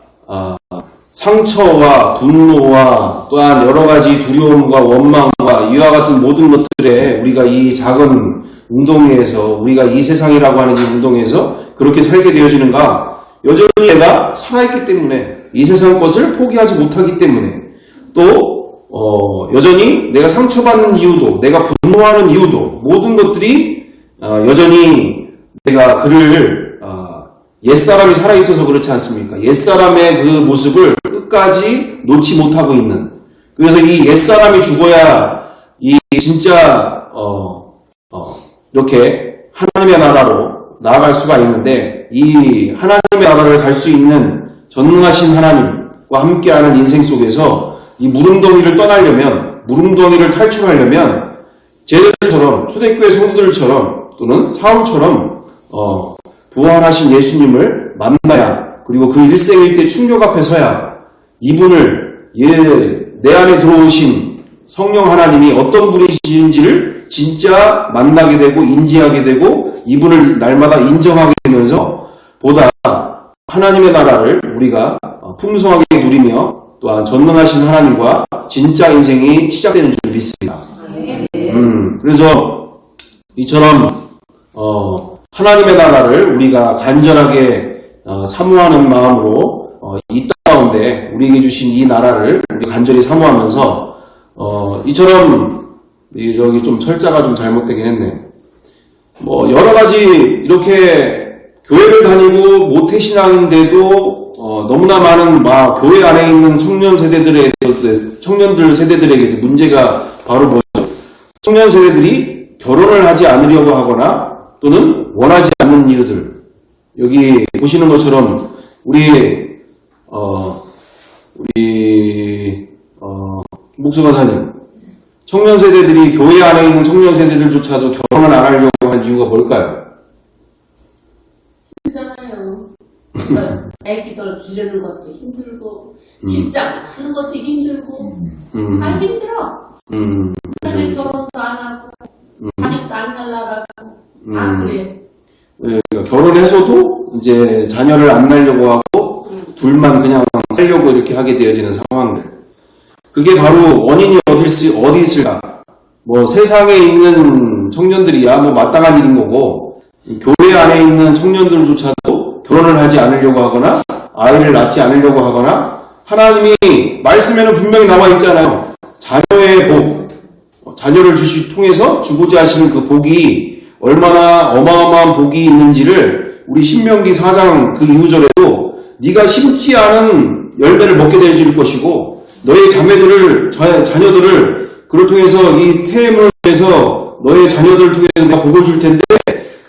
상처와 분노와 또한 여러가지 두려움과 원망과 이와 같은 모든 것들에 우리가 이 작은 웅덩이에서, 우리가 이 세상이라고 하는 이 웅덩이에서 그렇게 살게 되어지는가? 여전히 내가 살아있기 때문에, 이 세상 것을 포기하지 못하기 때문에, 또 여전히 내가 상처받는 이유도, 내가 분노하는 이유도, 모든 것들이 여전히 내가 그를 옛사람이 살아있어서 그렇지 않습니까? 옛사람의 그 모습을 끝까지 놓지 못하고 있는, 그래서 이 옛사람이 죽어야 이 진짜 이렇게 하나님의 나라로 나아갈 수가 있는데, 이 하나님의 나라를 갈 수 있는 전능하신 하나님과 함께하는 인생 속에서 이 물웅덩이를 떠나려면, 물웅덩이를 탈출하려면 제자들처럼, 초대교회 성도들처럼 또는 사울처럼 부활하신 예수님을 만나야, 그리고 그 일생일대 충격 앞에 서야 이분을, 내 안에 들어오신 성령 하나님이 어떤 분이신지를 진짜 만나게 되고 인지하게 되고 이분을 날마다 인정하게 되면서 보다 하나님의 나라를 우리가 풍성하게 누리며 또한 전능하신 하나님과 진짜 인생이 시작되는 줄 믿습니다. 그래서 이처럼 하나님의 나라를 우리가 간절하게 사모하는 마음으로 이 가운데 우리에게 주신 이 나라를 간절히 사모하면서 이처럼 저기 좀 철자가 좀 잘못되긴 했네. 여러 가지 이렇게 교회를 다니고 모태신앙인데도 너무나 많은 교회 안에 있는 청년들 세대들에게도 문제가 바로 뭐죠? 청년 세대들이 결혼을 하지 않으려고 하거나 또는 원하지 않는 이유들. 여기 보시는 것처럼 우리 목수 가사님, 청년 세대들이, 교회 안에 있는 청년 세대들조차도 결혼을 안 하려고 한 이유가 뭘까요? 힘들잖아요. 애기들 기르는 것도 힘들고, 직장 하는 것도 힘들고, 다 힘들어. 그래서 결혼도 안 하고, 자식도 안 날라가고, 다 그래. 그러니까 결혼해서도 이제 자녀를 안 낳으려고 하고, 둘만 그냥 살려고 이렇게 하게 되어지는 상황들. 그게 바로 원인이 어디 있을까? 세상에 있는 청년들이야 마땅한 일인 거고, 교회 안에 있는 청년들조차도 결혼을 하지 않으려고 하거나 아이를 낳지 않으려고 하거나, 하나님이 말씀에는 분명히 나와 있잖아요. 자녀의 복, 자녀를 통해서 주고자 하시는 그 복이 얼마나 어마어마한 복이 있는지를 우리 신명기 4장 그 이후절에도 네가 심지 않은 열매를 먹게 되어질 것이고, 너의 자녀들을 그를 통해서 이 태임을 통해서 너의 자녀들을 통해서 내가 복을 줄 텐데,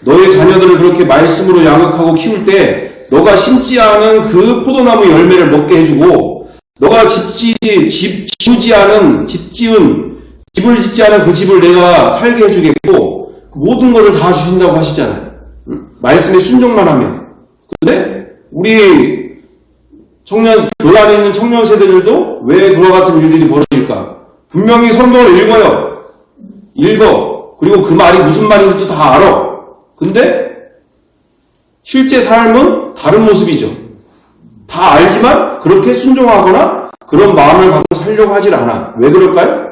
너의 자녀들을 그렇게 말씀으로 양육하고 키울 때 너가 심지 않은 그 포도나무 열매를 먹게 해주고, 너가 집을 짓지 않은 그 집을 내가 살게 해주겠고, 그 모든 것을 다 주신다고 하시잖아요. 말씀에 순종만 하면. 근데 우리 교회 안에 있는 청년 세대들도 왜 그와 같은 일들이 벌어질까? 분명히 성경을 읽어. 그리고 그 말이 무슨 말인지도 다 알아. 근데 실제 삶은 다른 모습이죠. 다 알지만 그렇게 순종하거나 그런 마음을 갖고 살려고 하질 않아. 왜 그럴까요?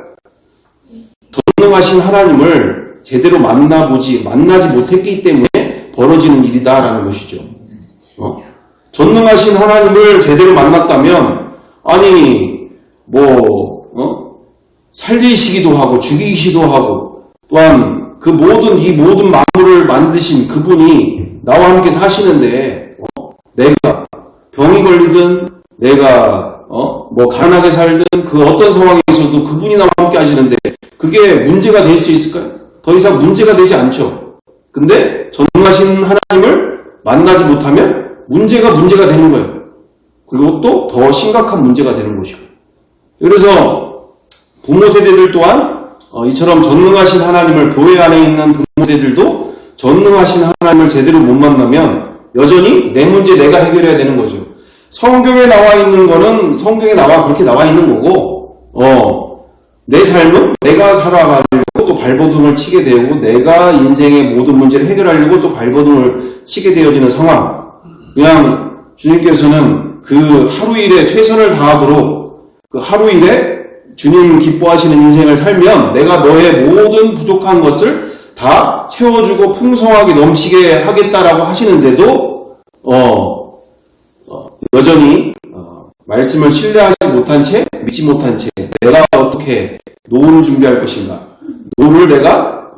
전능하신 하나님을 제대로 만나지 못했기 때문에 벌어지는 일이다라는 것이죠. 전능하신 하나님을 제대로 만났다면, 아니, 살리시기도 하고, 죽이시기도 하고, 또한 이 모든 만물을 만드신 그분이 나와 함께 사시는데, 내가 병이 걸리든, 내가, 가난하게 살든, 그 어떤 상황에서도 그분이 나와 함께 하시는데, 그게 문제가 될 수 있을까요? 더 이상 문제가 되지 않죠. 근데, 전능하신 하나님을 만나지 못하면, 문제가 되는 거예요. 그리고 또 더 심각한 문제가 되는 것이고. 그래서 부모 세대들 또한 이처럼 전능하신 하나님을 교회 안에 있는 부모 세대들도 전능하신 하나님을 제대로 못 만나면 여전히 내 문제 내가 해결해야 되는 거죠. 성경에 나와 있는 거는 성경에 그렇게 나와 있는 거고 내 삶은 내가 살아가려고 또 발버둥을 치게 되고 내가 인생의 모든 문제를 해결하려고 또 발버둥을 치게 되어지는 상황. 그냥 주님께서는 그 하루 일에 최선을 다하도록 그 하루 일에 주님 기뻐하시는 인생을 살면 내가 너의 모든 부족한 것을 다 채워주고 풍성하게 넘치게 하겠다라고 하시는데도 여전히 말씀을 신뢰하지 못한 채 믿지 못한 채 내가 어떻게 노후를 준비할 것인가, 노후를 내가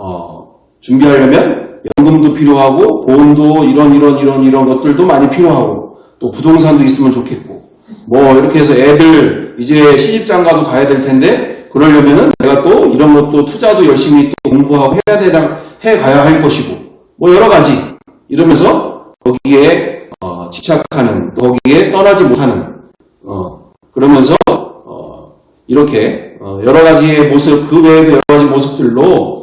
준비하려면 연금도 필요하고 보험도 이런 것들도 많이 필요하고 또 부동산도 있으면 좋겠고 이렇게 해서 애들 이제 시집장가도 가야 될 텐데 그러려면은 내가 또 이런 것도 투자도 열심히 또 공부하고 해 가야 할 것이고 여러 가지 이러면서 거기에 집착하는 거기에 떠나지 못하는 그러면서 이렇게 여러 가지의 모습 그 외에도 여러 가지 모습들로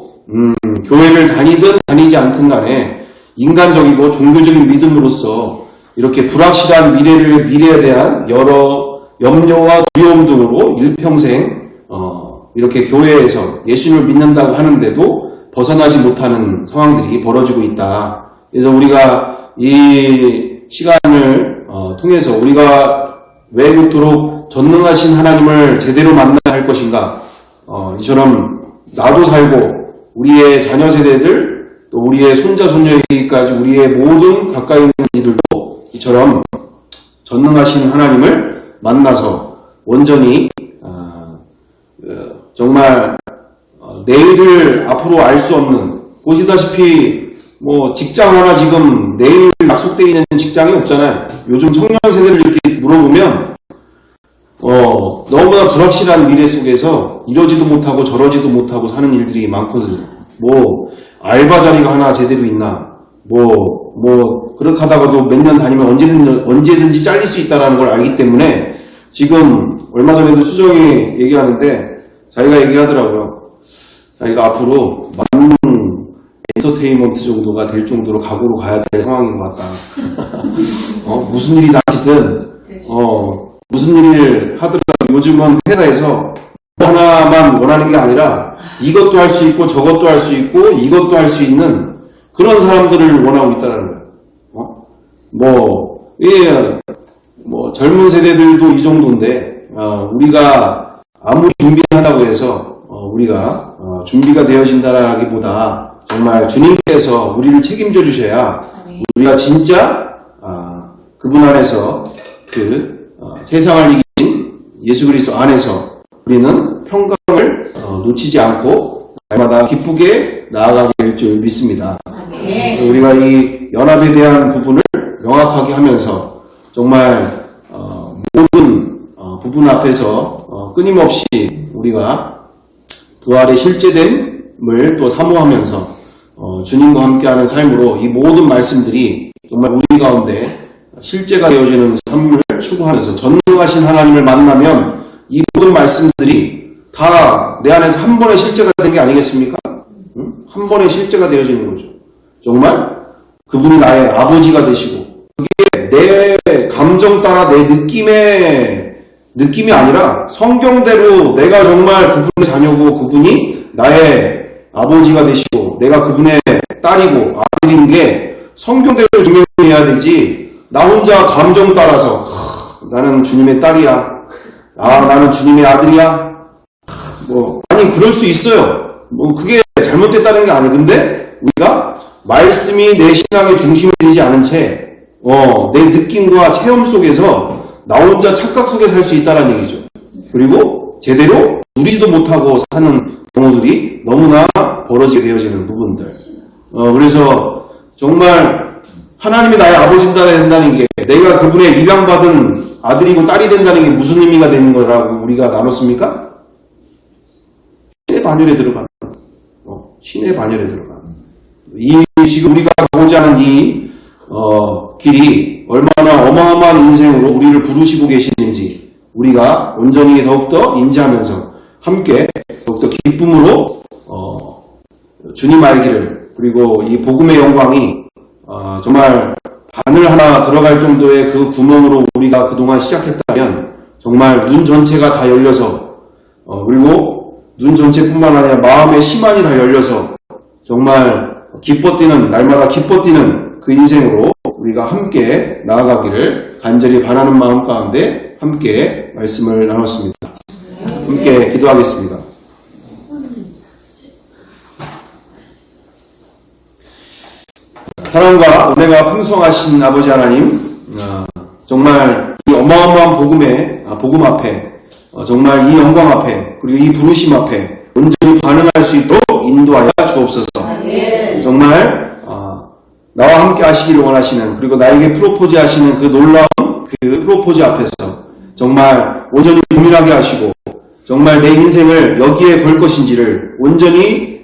교회를 다니든 다니지 않든 간에 인간적이고 종교적인 믿음으로써 이렇게 불확실한 미래에 대한 여러 염려와 두려움 등으로 일평생 이렇게 교회에서 예수님을 믿는다고 하는데도 벗어나지 못하는 상황들이 벌어지고 있다. 그래서 우리가 이 시간을 통해서 우리가 왜 그토록 전능하신 하나님을 제대로 만나야 할 것인가, 이처럼 나도 살고 우리의 자녀 세대들 또 우리의 손자 손녀에게까지 우리의 모든 가까이 있는 이들도 이처럼 전능하신 하나님을 만나서 온전히 정말 내일을 앞으로 알 수 없는, 보시다시피 직장 하나 지금 내일 약속되어 있는 직장이 없잖아요. 요즘 청년 세대를 이렇게 물어보면 너무나 불확실한 미래 속에서 이러지도 못하고 저러지도 못하고 사는 일들이 많거든요. 알바 자리가 하나 제대로 있나, 그렇게 하다가도 몇 년 다니면 언제든지 잘릴 수 있다는 걸 알기 때문에 지금 얼마 전에도 수정이 얘기하는데 자기가 얘기하더라고요. 자기가 앞으로 엔터테인먼트 정도가 될 정도로 각오로 가야 될 상황인 것 같다. 무슨 일이 닥치든, 무슨 일을 하더라도 요즘은 회사에서 하나만 원하는 게 아니라 이것도 할 수 있고 저것도 할 수 있고 이것도 할 수 있는 그런 사람들을 원하고 있다는 거예요. 젊은 세대들도 이 정도인데, 우리가 아무리 준비한다고 해서, 우리가, 준비가 되어진다라기보다 정말 주님께서 우리를 책임져 주셔야 우리가 진짜, 그분 안에서 세상을 이긴 예수 그리스도 안에서 우리는 평강을 놓치지 않고 날마다 기쁘게 나아가게 될 줄 믿습니다. 그래서 우리가 이 연합에 대한 부분을 명확하게 하면서 정말 모든 부분 앞에서 끊임없이 우리가 부활의 실제됨을 또 사모하면서 주님과 함께하는 삶으로 이 모든 말씀들이 정말 우리 가운데 실제가 되어지는 삶을 추구하면서 전능하신 하나님을 만나면 이 모든 말씀들이 다 내 안에서 한 번에 실제가 된 게 아니겠습니까? 한 번에 실제가 되어지는 거죠. 정말 그분이 나의 아버지가 되시고 그게 내 감정 따라 내 느낌이 아니라 성경대로 내가 정말 그분의 자녀고 그분이 나의 아버지가 되시고 내가 그분의 딸이고 아들인 게 성경대로 증명해야 되지 나 혼자 감정 따라서 나는 주님의 딸이야, 나는 주님의 아들이야. 아니 그럴 수 있어요. 그게 잘못됐다는 게 아니에요. 근데 우리가 말씀이 내 신앙의 중심이 되지 않은 채 내 느낌과 체험 속에서 나 혼자 착각 속에 살 수 있다는 얘기죠. 그리고 제대로 누리지도 못하고 사는 경우들이 너무나 벌어지게 되어지는 부분들. 그래서 정말 하나님이 나의 아버지가 된다는 게 내가 그분의 입양받은 아들이고 딸이 된다는 게 무슨 의미가 되는 거라고 우리가 나눴습니까? 신의 반열에 들어가는 신의 반열에 들어가는 지금 우리가 가고자 하는 이 길이 얼마나 어마어마한 인생으로 우리를 부르시고 계시는지 우리가 온전히 더욱더 인지하면서 함께 더욱더 기쁨으로 주님 알기를 그리고 이 복음의 영광이 정말 바늘 하나 들어갈 정도의 그 구멍으로 우리가 그동안 시작했다면 정말 눈 전체가 다 열려서 그리고 눈 전체뿐만 아니라 마음의 심안이 다 열려서 정말 기뻐뛰는 날마다 기뻐뛰는 그 인생으로 우리가 함께 나아가기를 간절히 바라는 마음 가운데 함께 말씀을 나눴습니다. 함께 기도하겠습니다. 사랑과 은혜가 풍성하신 아버지 하나님, 정말 이 어마어마한 복음 앞에, 정말 이 영광 앞에, 그리고 이 부르심 앞에 온전히 반응할 수 있도록 인도하여 주옵소서. 정말 나와 함께 하시기를 원하시는 그리고 나에게 프로포즈 하시는 그 놀라운 그 프로포즈 앞에서 정말 온전히 고민하게 하시고 정말 내 인생을 여기에 걸 것인지를 온전히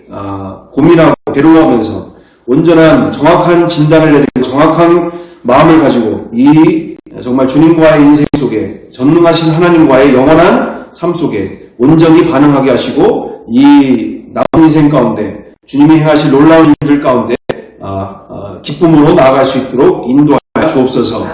고민하고 괴로워하면서 온전한 정확한 진단을 내리고 정확한 마음을 가지고 이 정말 주님과의 인생 속에 전능하신 하나님과의 영원한 삶 속에 온전히 반응하게 하시고 이 남은 인생 가운데 주님이 행하실 놀라운 일들 가운데 기쁨으로 나아갈 수 있도록 인도하여 주옵소서.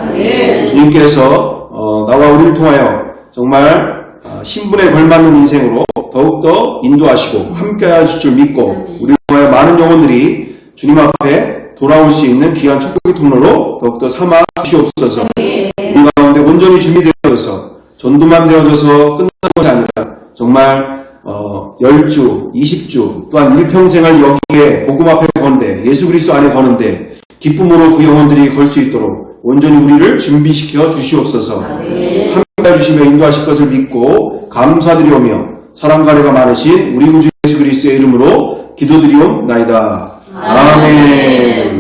주님께서 나와 우리를 통하여 정말 신분에 걸맞는 인생으로 더욱더 인도하시고 함께하여 주실 줄 믿고 우리를 통하여 많은 영혼들이 주님 앞에 돌아올 수 있는 귀한 축복의 통로로 더욱더 삼아 주시옵소서. 우리 가운데 온전히 준비되어서 전도만 되어져서 끝나는 것이 아니라 정말 10주, 20주 또한 일평생을 여기에 복음 앞에 거는데 예수 그리스도 안에 거는데 기쁨으로 그 영혼들이 걸 수 있도록 온전히 우리를 준비시켜 주시옵소서. 함께해 주시며 인도하실 것을 믿고 감사드리오며 사랑과 은혜가 많으신 우리 구주 예수 그리스도의 이름으로 기도드리옵나이다. 아멘.